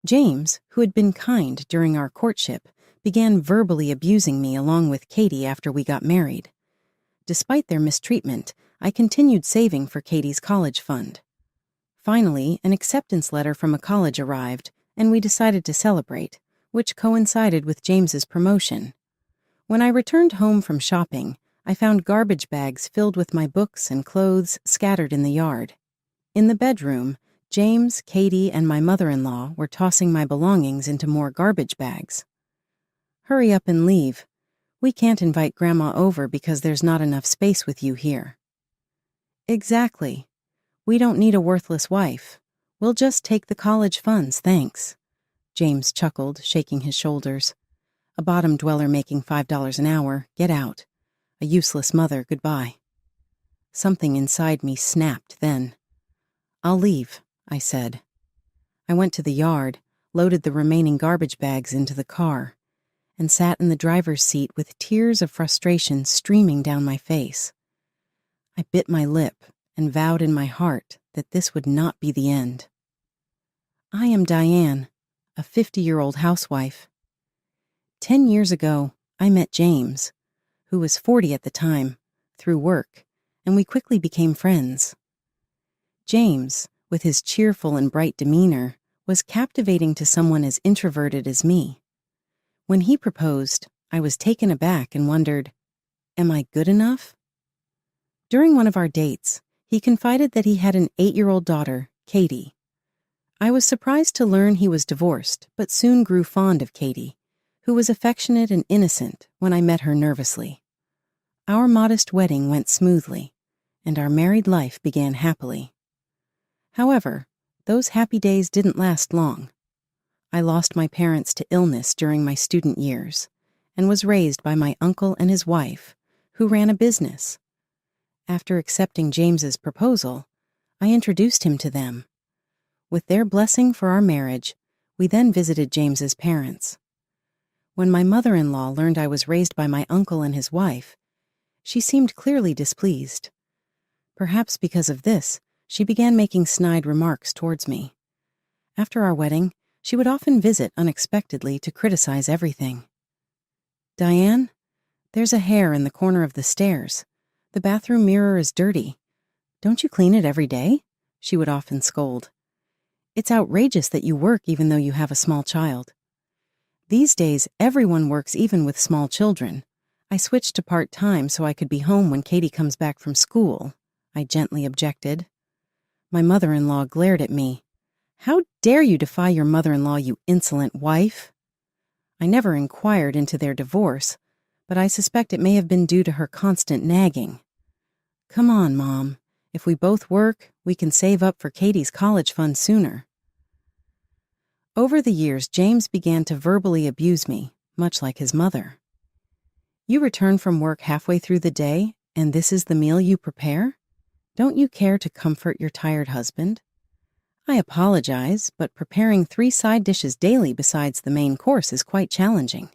James, who had been kind during our courtship, began verbally abusing me along with Katie after we got married. Despite their mistreatment, I continued saving for Katie's college fund. Finally, an acceptance letter from a college arrived, and we decided to celebrate, which coincided with James's promotion. When I returned home from shopping, I found garbage bags filled with my books and clothes scattered in the yard. In the bedroom, James, Katie, and my mother-in-law were tossing my belongings into more garbage bags. "Hurry up and leave. We can't invite Grandma over because there's not enough space with you here." "Exactly. We don't need a worthless wife. We'll just take the college funds, thanks." James chuckled, shaking his shoulders. "A bottom dweller making $5 an hour, get out. A useless mother, goodbye." Something inside me snapped then. "I'll leave," I said. I went to the yard, loaded the remaining garbage bags into the car, and sat in the driver's seat with tears of frustration streaming down my face. I bit my lip and vowed in my heart that this would not be the end. I am Diane, a 50-year-old housewife. 10 years ago, I met James, who was 40 at the time, through work, and we quickly became friends. James, with his cheerful and bright demeanor, was captivating to someone as introverted as me. When he proposed, I was taken aback and wondered, am I good enough? During one of our dates, he confided that he had an 8-year-old daughter, Katie. I was surprised to learn he was divorced, but soon grew fond of Katie, who was affectionate and innocent when I met her nervously. Our modest wedding went smoothly, and our married life began happily. However, those happy days didn't last long. I lost my parents to illness during my student years and was raised by my uncle and his wife, who ran a business. After accepting James's proposal, I introduced him to them. With their blessing for our marriage, we then visited James's parents. When my mother-in-law learned I was raised by my uncle and his wife, she seemed clearly displeased. Perhaps because of this, she began making snide remarks towards me. After our wedding, she would often visit unexpectedly to criticize everything. "Diane, there's a hair in the corner of the stairs. The bathroom mirror is dirty. Don't you clean it every day?" she would often scold. "It's outrageous that you work even though you have a small child." These days, everyone works even with small children. I switched to part-time so I could be home when Katie comes back from school, I gently objected. My mother-in-law glared at me. "How dare you defy your mother-in-law, you insolent wife?" I never inquired into their divorce, but I suspect it may have been due to her constant nagging. "Come on, Mom. If we both work, we can save up for Katie's college fund sooner." Over the years, James began to verbally abuse me, much like his mother. "You return from work halfway through the day, and this is the meal you prepare? Don't you care to comfort your tired husband? I apologize, but preparing 3 side dishes daily besides the main course is quite challenging.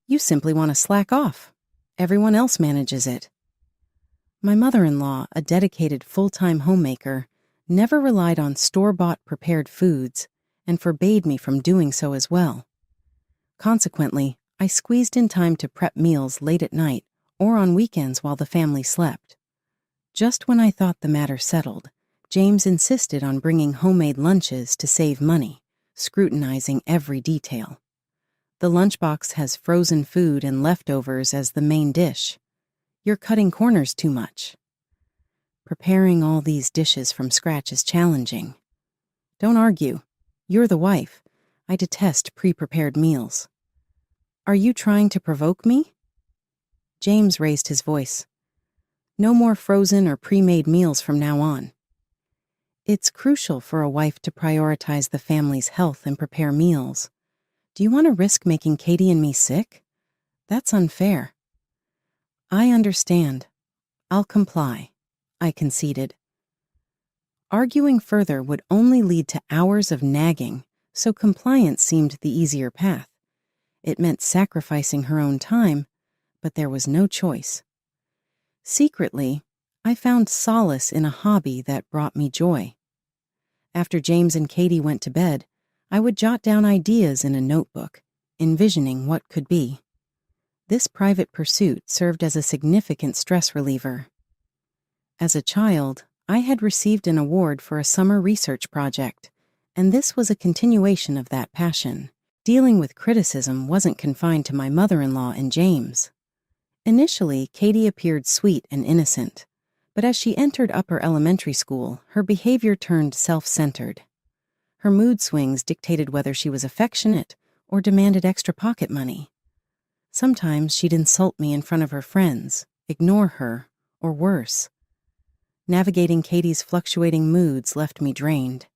You simply want to slack off. Everyone else manages it." My mother-in-law, a dedicated full-time homemaker, never relied on store-bought prepared foods and forbade me from doing so as well. Consequently, I squeezed in time to prep meals late at night or on weekends while the family slept. Just when I thought the matter settled, James insisted on bringing homemade lunches to save money, scrutinizing every detail. The lunchbox has frozen food and leftovers as the main dish. You're cutting corners too much. Preparing all these dishes from scratch is challenging. Don't argue. You're the wife. I detest pre-prepared meals. Are you trying to provoke me? James raised his voice. No more frozen or pre-made meals from now on. It's crucial for a wife to prioritize the family's health and prepare meals. Do you want to risk making Katie and me sick? That's unfair. I understand. I'll comply, I conceded. Arguing further would only lead to hours of nagging, so compliance seemed the easier path. It meant sacrificing her own time, but there was no choice. Secretly, I found solace in a hobby that brought me joy. After James and Katie went to bed, I would jot down ideas in a notebook, envisioning what could be. This private pursuit served as a significant stress reliever. As a child, I had received an award for a summer research project, and this was a continuation of that passion. Dealing with criticism wasn't confined to my mother-in-law and James. Initially, Katie appeared sweet and innocent, but as she entered upper elementary school, her behavior turned self-centered. Her mood swings dictated whether she was affectionate or demanded extra pocket money. Sometimes she'd insult me in front of her friends, ignore her, or worse. Navigating Katie's fluctuating moods left me drained.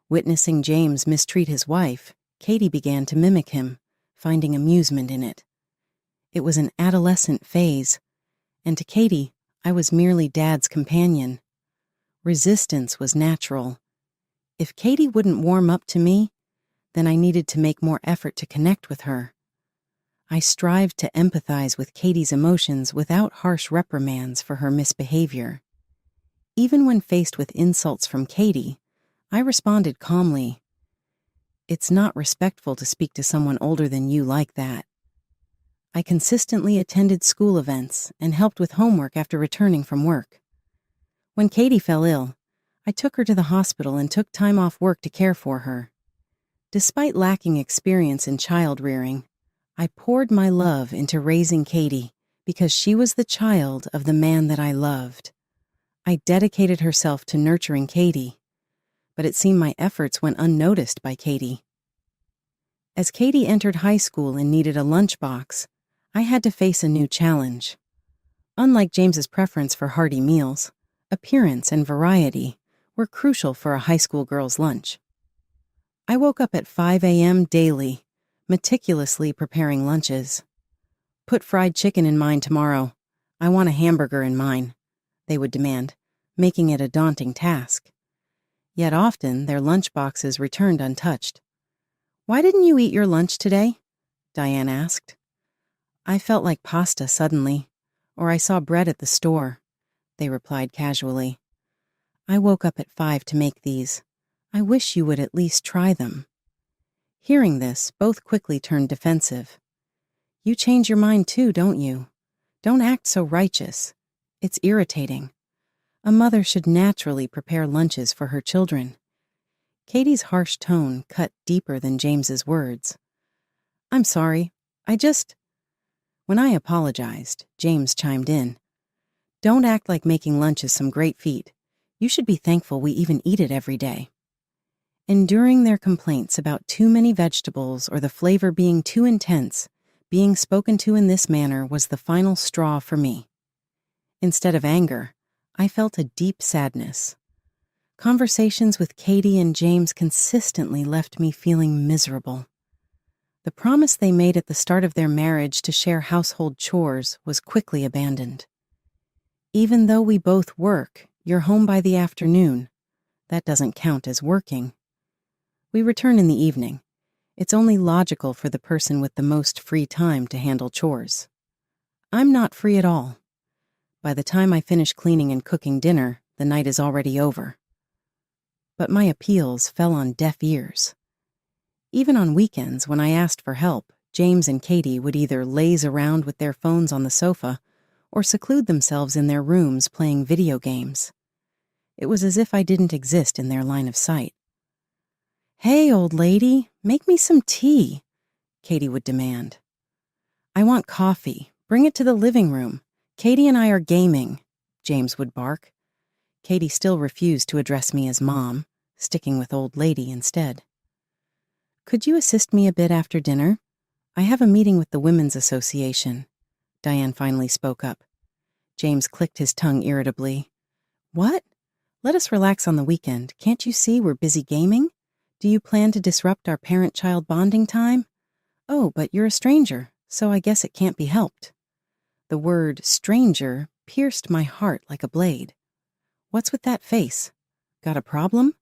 Witnessing James mistreat his wife, Katie began to mimic him, finding amusement in it. It was an adolescent phase, and to Katie, I was merely Dad's companion. Resistance was natural. If Katie wouldn't warm up to me, then I needed to make more effort to connect with her. I strived to empathize with Katie's emotions without harsh reprimands for her misbehavior. Even when faced with insults from Katie, I responded calmly. It's not respectful to speak to someone older than you like that. I consistently attended school events and helped with homework after returning from work. When Katie fell ill, I took her to the hospital and took time off work to care for her. Despite lacking experience in child rearing, I poured my love into raising Katie because she was the child of the man that I loved. I dedicated herself to nurturing Katie, but it seemed my efforts went unnoticed by Katie. As Katie entered high school and needed a lunchbox, I had to face a new challenge. Unlike James's preference for hearty meals, appearance and variety were crucial for a high school girl's lunch. I woke up at 5 a.m. daily, meticulously preparing lunches. Put fried chicken in mine tomorrow. I want a hamburger in mine, they would demand, making it a daunting task. Yet often their lunchboxes returned untouched. "Why didn't you eat your lunch today?" Diane asked. "I felt like pasta suddenly, or I saw bread at the store," they replied casually. "I woke up at 5 to make these. I wish you would at least try them." Hearing this, both quickly turned defensive. "You change your mind too, don't you? Don't act so righteous. It's irritating. A mother should naturally prepare lunches for her children." Katie's harsh tone cut deeper than James's words. "I'm sorry. When I apologized, James chimed in. "Don't act like making lunch is some great feat. You should be thankful we even eat it every day." Enduring their complaints about too many vegetables or the flavor being too intense, being spoken to in this manner was the final straw for me. Instead of anger, I felt a deep sadness. Conversations with Katie and James consistently left me feeling miserable. The promise they made at the start of their marriage to share household chores was quickly abandoned. Even though we both work, you're home by the afternoon. That doesn't count as working. We return in the evening. It's only logical for the person with the most free time to handle chores. I'm not free at all. By the time I finish cleaning and cooking dinner, the night is already over. But my appeals fell on deaf ears. Even on weekends, when I asked for help, James and Katie would either laze around with their phones on the sofa or seclude themselves in their rooms playing video games. It was as if I didn't exist in their line of sight. "Hey, old lady, make me some tea," Katie would demand. "I want coffee. Bring it to the living room. Katie and I are gaming," James would bark. Katie still refused to address me as Mom, sticking with old lady instead. "Could you assist me a bit after dinner? I have a meeting with the Women's Association," Diane finally spoke up. James clicked his tongue irritably. "What? Let us relax on the weekend. Can't you see we're busy gaming? Do you plan to disrupt our parent-child bonding time? Oh, but you're a stranger, so I guess it can't be helped." The word stranger pierced my heart like a blade. "What's with that face? Got a problem?"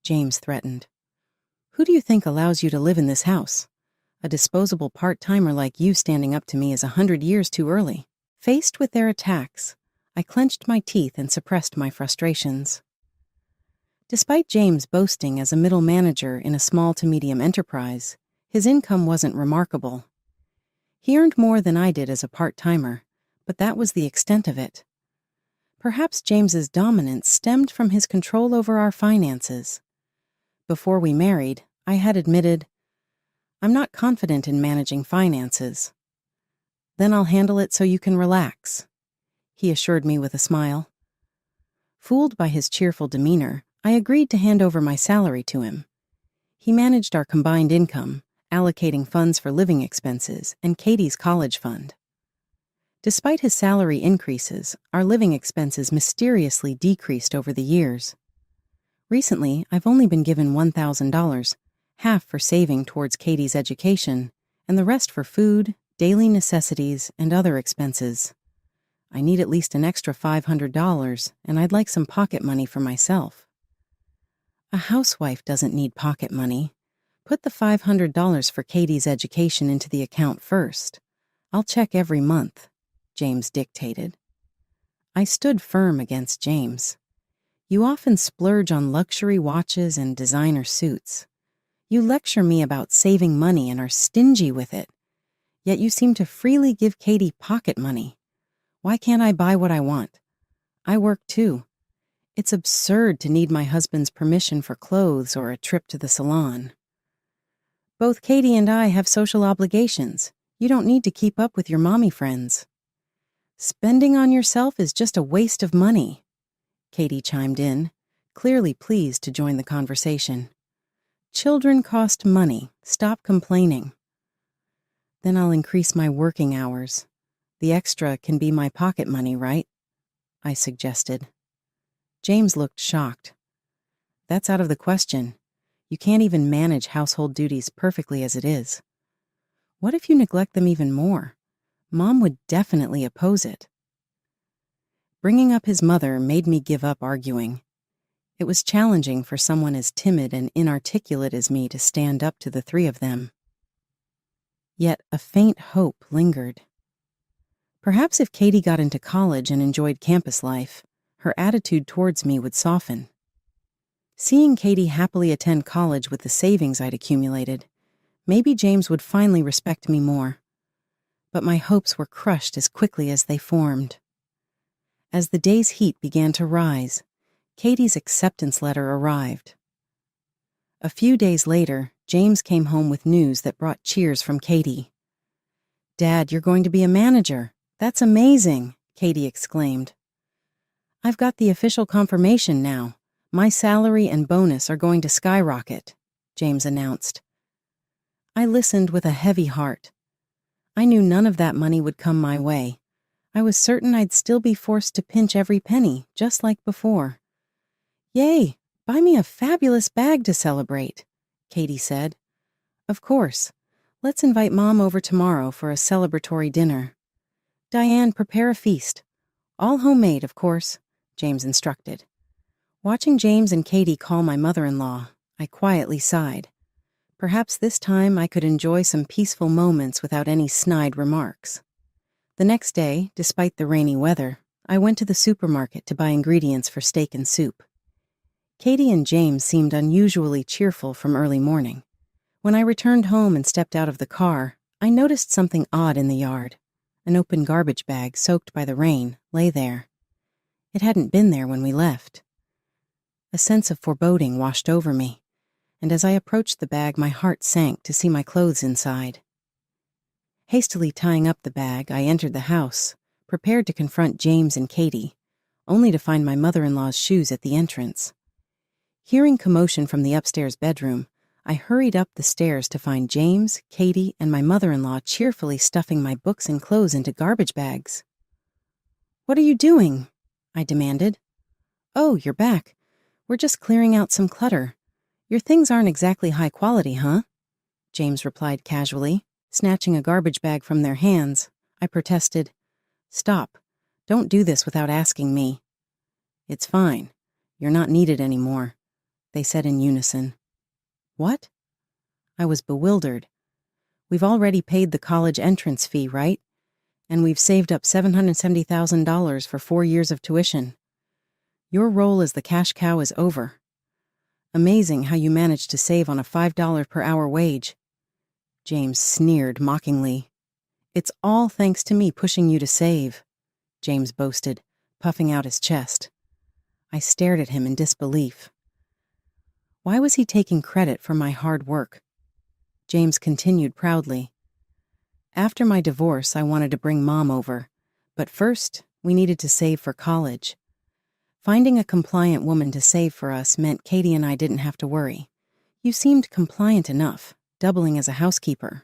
James threatened. "Who do you think allows you to live in this house? A disposable part-timer like you standing up to me is 100 years too early." Faced with their attacks, I clenched my teeth and suppressed my frustrations. Despite James boasting as a middle manager in a small to medium enterprise, his income wasn't remarkable. He earned more than I did as a part-timer, but that was the extent of it. Perhaps James's dominance stemmed from his control over our finances. Before we married, I had admitted, "I'm not confident in managing finances." "Then I'll handle it so you can relax," he assured me with a smile. Fooled by his cheerful demeanor, I agreed to hand over my salary to him. He managed our combined income, allocating funds for living expenses and Katie's college fund. Despite his salary increases, our living expenses mysteriously decreased over the years. Recently, I've only been given $1,000, half for saving towards Katie's education, and the rest for food, daily necessities, and other expenses. I need at least an extra $500, and I'd like some pocket money for myself. A housewife doesn't need pocket money. Put the $500 for Katie's education into the account first. I'll check every month, James dictated. I stood firm against James. You often splurge on luxury watches and designer suits. You lecture me about saving money and are stingy with it. Yet you seem to freely give Katie pocket money. Why can't I buy what I want? I work too. It's absurd to need my husband's permission for clothes or a trip to the salon. Both Katie and I have social obligations. You don't need to keep up with your mommy friends. Spending on yourself is just a waste of money, Katie chimed in, clearly pleased to join the conversation. Children cost money. Stop complaining. Then I'll increase my working hours. The extra can be my pocket money, right? I suggested. James looked shocked. That's out of the question. You can't even manage household duties perfectly as it is. What if you neglect them even more? Mom would definitely oppose it. Bringing up his mother made me give up arguing. It was challenging for someone as timid and inarticulate as me to stand up to the three of them. Yet a faint hope lingered. Perhaps if Katie got into college and enjoyed campus life, her attitude towards me would soften. Seeing Katie happily attend college with the savings I'd accumulated, maybe James would finally respect me more. But my hopes were crushed as quickly as they formed. As the day's heat began to rise, Katie's acceptance letter arrived. A few days later, James came home with news that brought cheers from Katie. "Dad, you're going to be a manager. That's amazing," Katie exclaimed. "I've got the official confirmation now. My salary and bonus are going to skyrocket," James announced. I listened with a heavy heart. I knew none of that money would come my way. I was certain I'd still be forced to pinch every penny, just like before. "Yay! Buy me a fabulous bag to celebrate," Katie said. "Of course. Let's invite Mom over tomorrow for a celebratory dinner. Diane, prepare a feast. All homemade, of course," James instructed. Watching James and Katie call my mother-in-law, I quietly sighed. Perhaps this time I could enjoy some peaceful moments without any snide remarks. The next day, despite the rainy weather, I went to the supermarket to buy ingredients for steak and soup. Katie and James seemed unusually cheerful from early morning. When I returned home and stepped out of the car, I noticed something odd in the yard. An open garbage bag soaked by the rain lay there. It hadn't been there when we left. A sense of foreboding washed over me, and as I approached the bag, my heart sank to see my clothes inside. Hastily tying up the bag, I entered the house, prepared to confront James and Katie, only to find my mother-in-law's shoes at the entrance. Hearing commotion from the upstairs bedroom, I hurried up the stairs to find James, Katie, and my mother-in-law cheerfully stuffing my books and clothes into garbage bags. "What are you doing?" I demanded. "Oh, you're back. We're just clearing out some clutter. Your things aren't exactly high quality, huh?" James replied casually, snatching a garbage bag from their hands. I protested. "Stop. Don't do this without asking me." "It's fine. You're not needed anymore," they said in unison. "What?" I was bewildered. "We've already paid the college entrance fee, right? And we've saved up $770,000 for 4 years of tuition. Your role as the cash cow is over. Amazing how you managed to save on a $5 per hour wage. James sneered mockingly. It's all thanks to me pushing you to save, James boasted, puffing out his chest. I stared at him in disbelief. Why was he taking credit for my hard work? James continued proudly. After my divorce, I wanted to bring Mom over, but first, we needed to save for college. Finding a compliant woman to save for us meant Katie and I didn't have to worry. You seemed compliant enough, doubling as a housekeeper.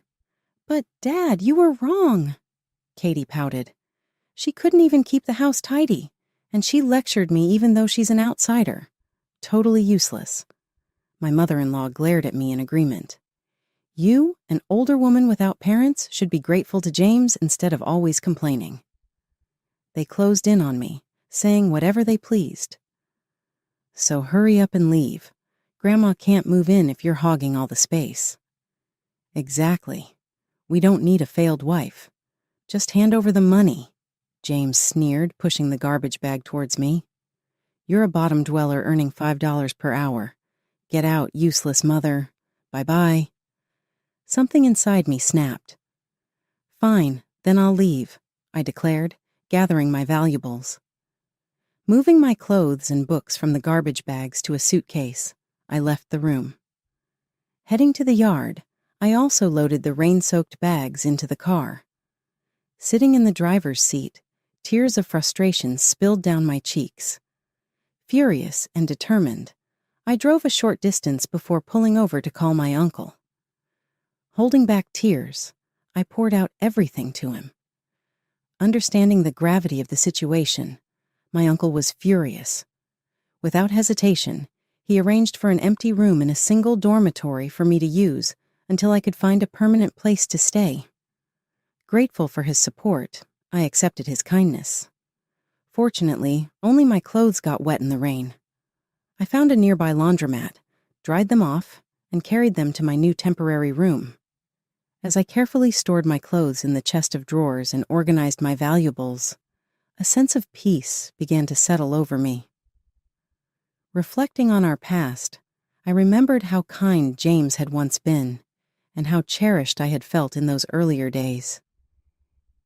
But, Dad, you were wrong, Katie pouted. She couldn't even keep the house tidy, and she lectured me even though she's an outsider. Totally useless. My mother-in-law glared at me in agreement. You, an older woman without parents, should be grateful to James instead of always complaining. They closed in on me, saying whatever they pleased. So hurry up and leave. Grandma can't move in if you're hogging all the space. Exactly. We don't need a failed wife. Just hand over the money, James sneered, pushing the garbage bag towards me. You're a bottom dweller earning $5 per hour. Get out, useless mother. Bye-bye. Something inside me snapped. Fine, then I'll leave, I declared, gathering my valuables. Moving my clothes and books from the garbage bags to a suitcase, I left the room. Heading to the yard, I also loaded the rain-soaked bags into the car. Sitting in the driver's seat, tears of frustration spilled down my cheeks. Furious and determined, I drove a short distance before pulling over to call my uncle. Holding back tears, I poured out everything to him. Understanding the gravity of the situation, my uncle was furious. Without hesitation, he arranged for an empty room in a single dormitory for me to use until I could find a permanent place to stay. Grateful for his support, I accepted his kindness. Fortunately, only my clothes got wet in the rain. I found a nearby laundromat, dried them off, and carried them to my new temporary room. As I carefully stored my clothes in the chest of drawers and organized my valuables, a sense of peace began to settle over me. Reflecting on our past, I remembered how kind James had once been, and how cherished I had felt in those earlier days.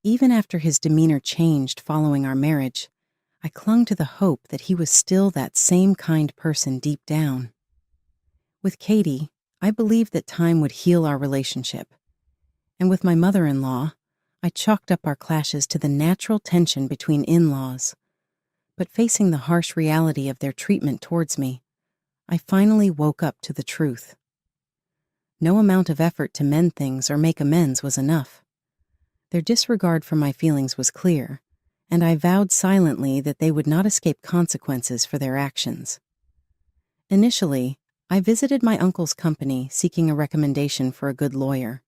Even after his demeanor changed following our marriage, I clung to the hope that he was still that same kind person deep down. With Katie, I believed that time would heal our relationship. And with my mother-in-law, I chalked up our clashes to the natural tension between in-laws. But facing the harsh reality of their treatment towards me, I finally woke up to the truth. No amount of effort to mend things or make amends was enough. Their disregard for my feelings was clear, and I vowed silently that they would not escape consequences for their actions. Initially, I visited my uncle's company seeking a recommendation for a good lawyer.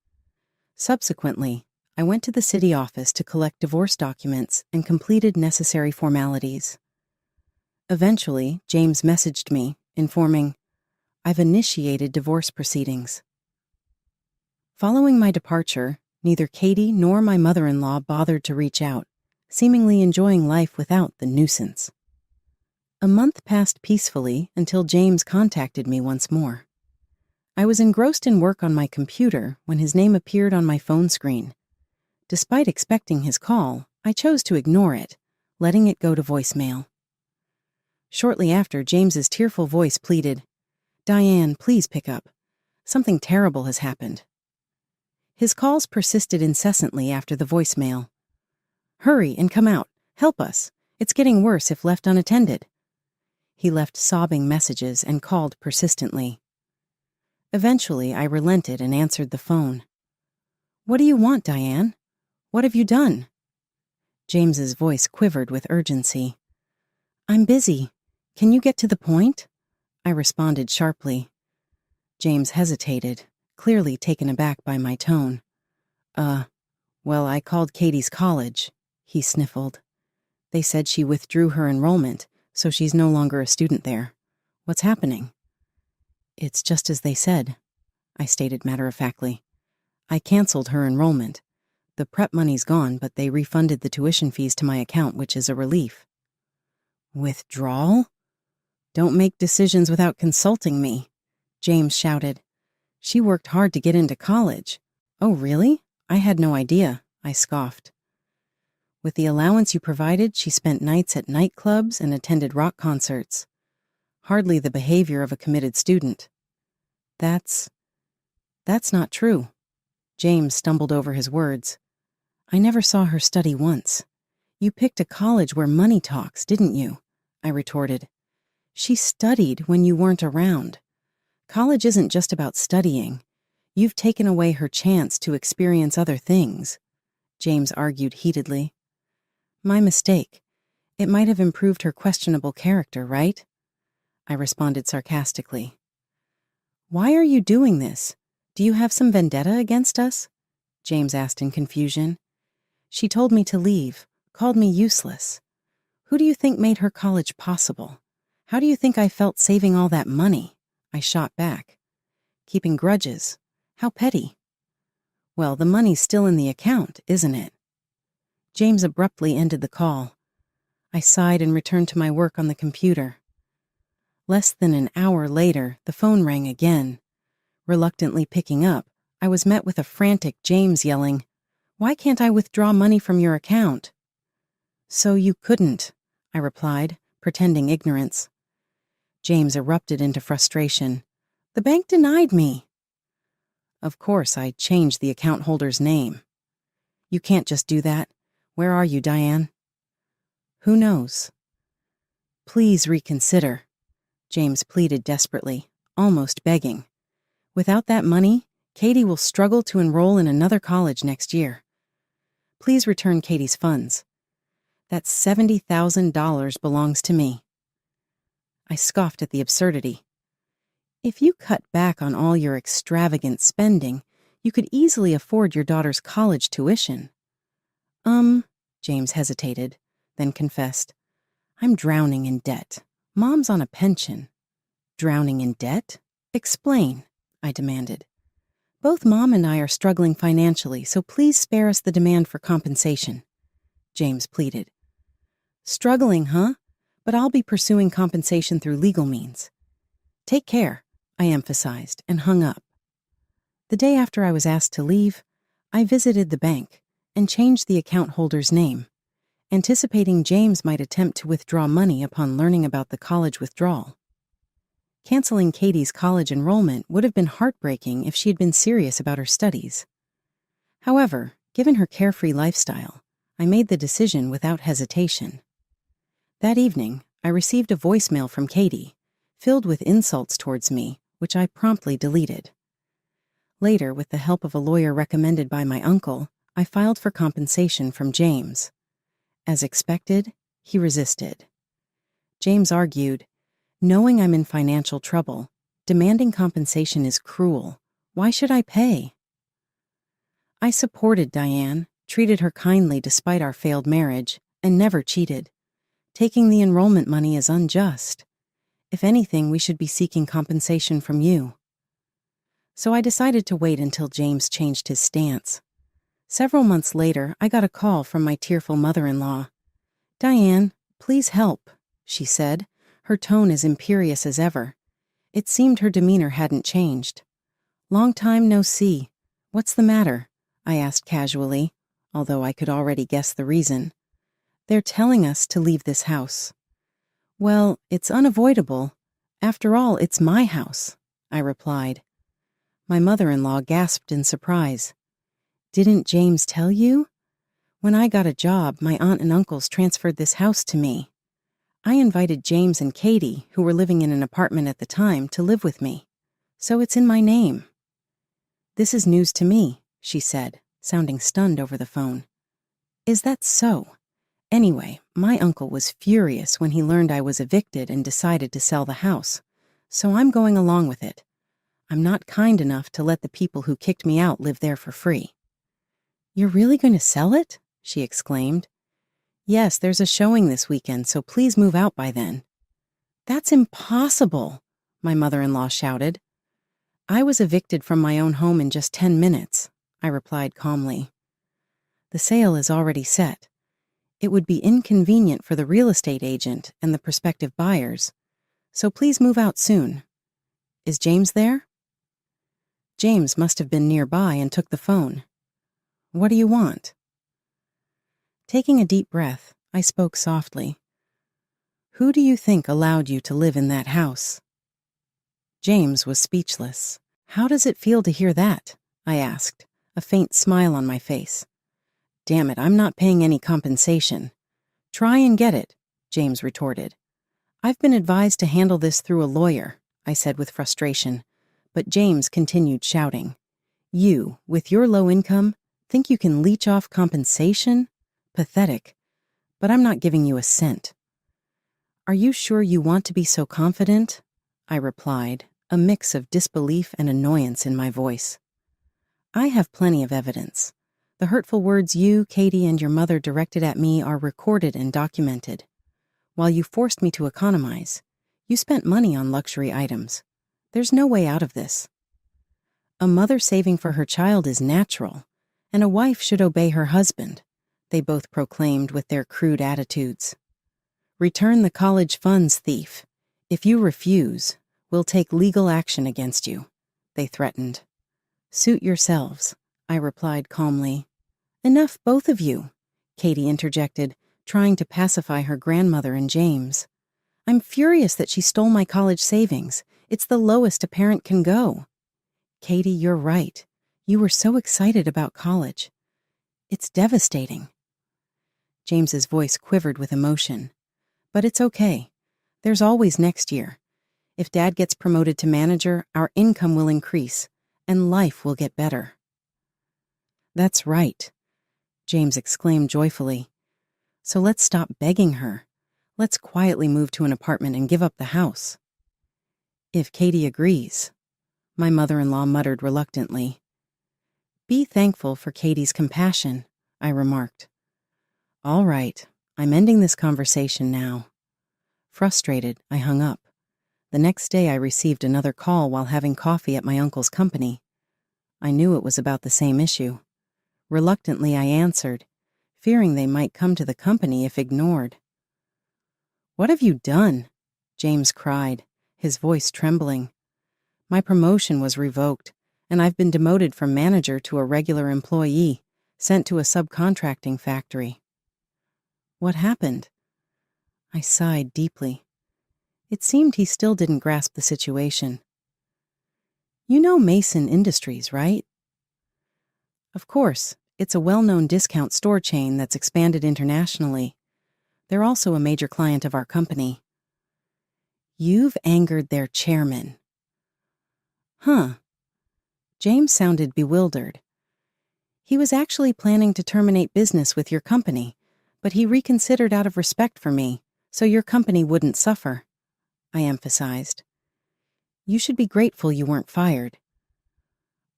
Subsequently, I went to the city office to collect divorce documents and completed necessary formalities. Eventually, James messaged me, informing, "I've initiated divorce proceedings." Following my departure, neither Katie nor my mother-in-law bothered to reach out, seemingly enjoying life without the nuisance. A month passed peacefully until James contacted me once more. I was engrossed in work on my computer when his name appeared on my phone screen. Despite expecting his call, I chose to ignore it, letting it go to voicemail. Shortly after, James's tearful voice pleaded, "Diane, please pick up. Something terrible has happened." His calls persisted incessantly after the voicemail. "Hurry and come out. Help us. It's getting worse if left unattended." He left sobbing messages and called persistently. Eventually, I relented and answered the phone. "What do you want, Diane? What have you done?" James's voice quivered with urgency. "I'm busy. Can you get to the point?" I responded sharply. James hesitated, clearly taken aback by my tone. Well, I called Katie's college," he sniffled. "They said she withdrew her enrollment, so she's no longer a student there. What's happening?" "It's just as they said," I stated matter-of-factly. "I canceled her enrollment. The prep money's gone, but they refunded the tuition fees to my account, which is a relief." "Withdrawal? Don't make decisions without consulting me, James shouted. She worked hard to get into college. Oh, really? I had no idea, I scoffed. With the allowance you provided, she spent nights at nightclubs and attended rock concerts. Hardly the behavior of a committed student. That's not true. James stumbled over his words. I never saw her study once. You picked a college where money talks, didn't you? I retorted. She studied when you weren't around. College isn't just about studying. You've taken away her chance to experience other things, James argued heatedly. My mistake. It might have improved her questionable character, right? I responded sarcastically. Why are you doing this? Do you have some vendetta against us? James asked in confusion. She told me to leave, called me useless. Who do you think made her college possible? How do you think I felt saving all that money? I shot back. Keeping grudges. How petty. Well, the money's still in the account, isn't it? James abruptly ended the call. I sighed and returned to my work on the computer. Less than an hour later, the phone rang again. Reluctantly picking up, I was met with a frantic James yelling, "Why can't I withdraw money from your account?" So you couldn't, I replied, pretending ignorance. James erupted into frustration. The bank denied me. Of course, I changed the account holder's name. You can't just do that. Where are you, Diane? Who knows? Please reconsider, James pleaded desperately, almost begging. Without that money, Katie will struggle to enroll in another college next year. Please return Katie's funds. That $70,000 belongs to me. I scoffed at the absurdity. If you cut back on all your extravagant spending, you could easily afford your daughter's college tuition. James hesitated, then confessed. I'm drowning in debt. Mom's on a pension. Drowning in debt? Explain, I demanded. Both Mom and I are struggling financially, so please spare us the demand for compensation, James pleaded. Struggling, huh? But I'll be pursuing compensation through legal means. Take care, I emphasized, and hung up. The day after I was asked to leave, I visited the bank and changed the account holder's name, anticipating James might attempt to withdraw money upon learning about the college withdrawal. Canceling Katie's college enrollment would have been heartbreaking if she had been serious about her studies. However, given her carefree lifestyle, I made the decision without hesitation. That evening, I received a voicemail from Katie, filled with insults towards me, which I promptly deleted. Later, with the help of a lawyer recommended by my uncle, I filed for compensation from James. As expected, he resisted. James argued, knowing I'm in financial trouble, demanding compensation is cruel. Why should I pay? I supported Diane, treated her kindly despite our failed marriage, and never cheated. Taking the enrollment money is unjust. If anything, we should be seeking compensation from you. So I decided to wait until James changed his stance. Several months later, I got a call from my tearful mother-in-law. Diane, please help, she said, her tone as imperious as ever. It seemed her demeanor hadn't changed. Long time no see. What's the matter? I asked casually, although I could already guess the reason. They're telling us to leave this house. Well, it's unavoidable. After all, it's my house, I replied. My mother-in-law gasped in surprise. Didn't James tell you? When I got a job, my aunt and uncles transferred this house to me. I invited James and Katie, who were living in an apartment at the time, to live with me. So it's in my name. This is news to me, she said, sounding stunned over the phone. Is that so? Anyway, my uncle was furious when he learned I was evicted and decided to sell the house, so I'm going along with it. I'm not kind enough to let the people who kicked me out live there for free. You're really going to sell it? She exclaimed. Yes, there's a showing this weekend, so please move out by then. That's impossible, my mother-in-law shouted. I was evicted from my own home in just 10 minutes, I replied calmly. The sale is already set. It would be inconvenient for the real estate agent and the prospective buyers, So please move out soon. Is James there? James must have been nearby and took the phone. What do you want? Taking a deep breath, I spoke softly. Who do you think allowed you to live in that house? James was speechless. How does it feel to hear that? I asked, a faint smile on my face. Damn it, I'm not paying any compensation. Try and get it, James retorted. I've been advised to handle this through a lawyer, I said with frustration, but James continued shouting. You, with your low income, think you can leech off compensation? Pathetic. But I'm not giving you a cent. Are you sure you want to be so confident? I replied, a mix of disbelief and annoyance in my voice. I have plenty of evidence. The hurtful words you, Katie, and your mother directed at me are recorded and documented. While you forced me to economize, you spent money on luxury items. There's no way out of this. A mother saving for her child is natural, and a wife should obey her husband, they both proclaimed with their crude attitudes. Return the college funds, thief. If you refuse, we'll take legal action against you, they threatened. Suit yourselves, I replied calmly. Enough, both of you, Katie interjected, trying to pacify her grandmother and James. I'm furious that she stole my college savings. It's the lowest a parent can go. Katie, you're right. You were so excited about college. It's devastating. James's voice quivered with emotion. But it's okay. There's always next year. If Dad gets promoted to manager, our income will increase, and life will get better. That's right, James exclaimed joyfully. So let's stop begging her. Let's quietly move to an apartment and give up the house. If Katie agrees, my mother-in-law muttered reluctantly. Be thankful for Katie's compassion, I remarked. All right, I'm ending this conversation now. Frustrated, I hung up. The next day I received another call while having coffee at my uncle's company. I knew it was about the same issue. Reluctantly I answered, fearing they might come to the company if ignored. What have you done? James cried, his voice trembling. My promotion was revoked, and I've been demoted from manager to a regular employee, sent to a subcontracting factory. What happened? I sighed deeply. It seemed he still didn't grasp the situation. You know Mason Industries, right? Of course, it's a well-known discount store chain that's expanded internationally. They're also a major client of our company. You've angered their chairman. Huh. James sounded bewildered. He was actually planning to terminate business with your company, but he reconsidered out of respect for me, so your company wouldn't suffer, I emphasized. You should be grateful you weren't fired.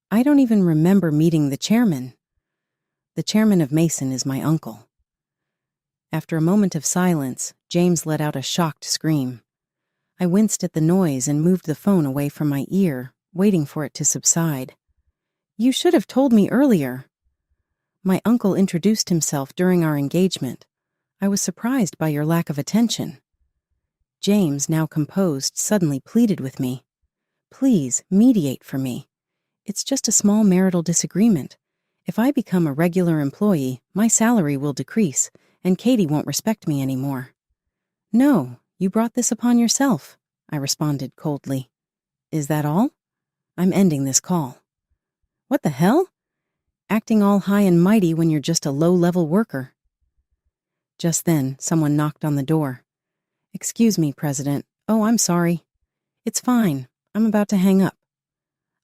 I don't even remember meeting the chairman. The chairman of Mason is my uncle. After a moment of silence, James let out a shocked scream. I winced at the noise and moved the phone away from my ear, waiting for it to subside. You should have told me earlier. My uncle introduced himself during our engagement. I was surprised by your lack of attention. James, now composed, suddenly pleaded with me. Please, mediate for me. It's just a small marital disagreement. If I become a regular employee, my salary will decrease, and Katie won't respect me anymore. No, you brought this upon yourself, I responded coldly. Is that all? I'm ending this call. What the hell? Acting all high and mighty when you're just a low-level worker. Just then, someone knocked on the door. Excuse me, President. Oh, I'm sorry. It's fine. I'm about to hang up.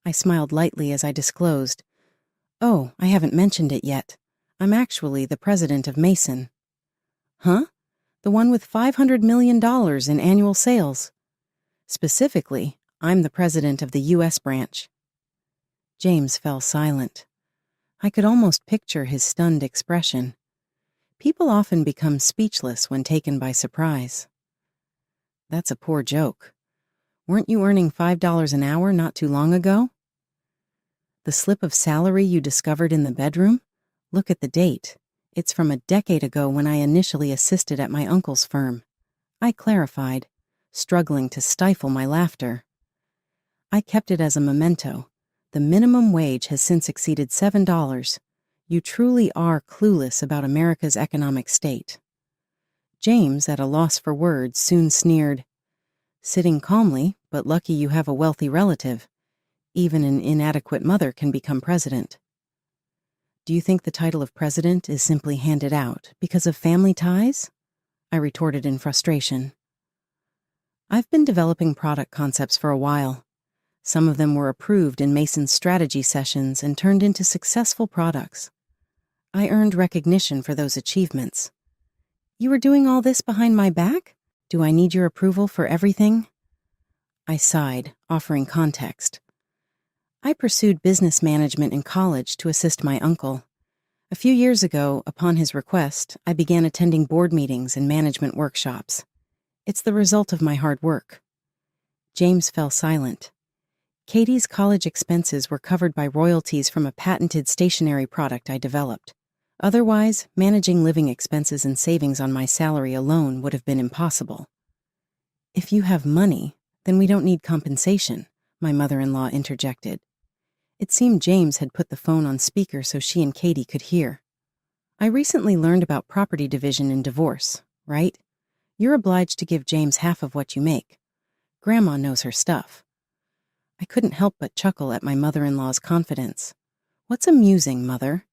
I smiled lightly as I disclosed. Oh, I haven't mentioned it yet. I'm actually the president of Mason. Huh? The one with $500 million in annual sales. Specifically, I'm the president of the U.S. branch. James fell silent. I could almost picture his stunned expression. People often become speechless when taken by surprise. That's a poor joke. Weren't you earning $5 an hour not too long ago? The slip of salary you discovered in the bedroom? Look at the date. It's from a decade ago when I initially assisted at my uncle's firm. I clarified. struggling to stifle my laughter. I kept it as a memento. The minimum wage has since exceeded $7. You truly are clueless about America's economic state. James, at a loss for words, soon sneered, "Sitting calmly, but lucky you have a wealthy relative. Even an inadequate mother can become president." "Do you think the title of president is simply handed out because of family ties?" I retorted in frustration. "I've been developing product concepts for a while. Some of them were approved in Mason's strategy sessions and turned into successful products. I earned recognition for those achievements." "You were doing all this behind my back? Do I need your approval for everything?" I sighed, offering context. I pursued business management in college to assist my uncle. A few years ago, upon his request, I began attending board meetings and management workshops. It's the result of my hard work. James fell silent. Katie's college expenses were covered by royalties from a patented stationery product I developed. Otherwise, managing living expenses and savings on my salary alone would have been impossible. "If you have money, then we don't need compensation," my mother-in-law interjected. It seemed James had put the phone on speaker so she and Katie could hear. "I recently learned about property division in divorce, right? You're obliged to give James half of what you make. Grandma knows her stuff." I couldn't help but chuckle at my mother-in-law's confidence. "What's amusing, Mother?"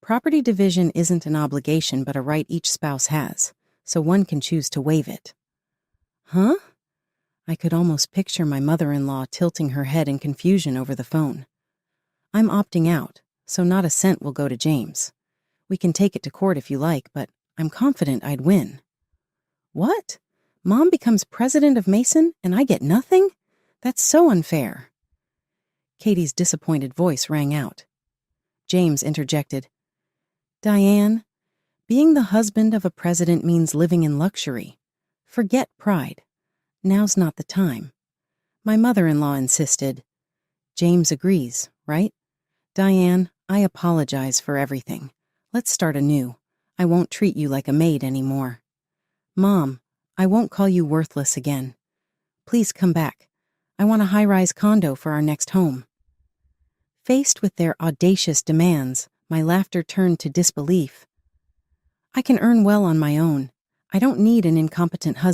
"Property division isn't an obligation but a right each spouse has, so one can choose to waive it." "Huh?" I could almost picture my mother-in-law tilting her head in confusion over the phone. "I'm opting out, so not a cent will go to James. We can take it to court if you like, but I'm confident I'd win." "What? Mom becomes president of Mason and I get nothing? That's so unfair." Katie's disappointed voice rang out. James interjected, "Diane, being the husband of a president means living in luxury. Forget pride. Now's not the time." My mother-in-law insisted. "James agrees, right? Diane, I apologize for everything. Let's start anew. I won't treat you like a maid anymore. Mom, I won't call you worthless again. Please come back. I want a high-rise condo for our next home." Faced with their audacious demands, my laughter turned to disbelief. "I can earn well on my own. I don't need an incompetent husband."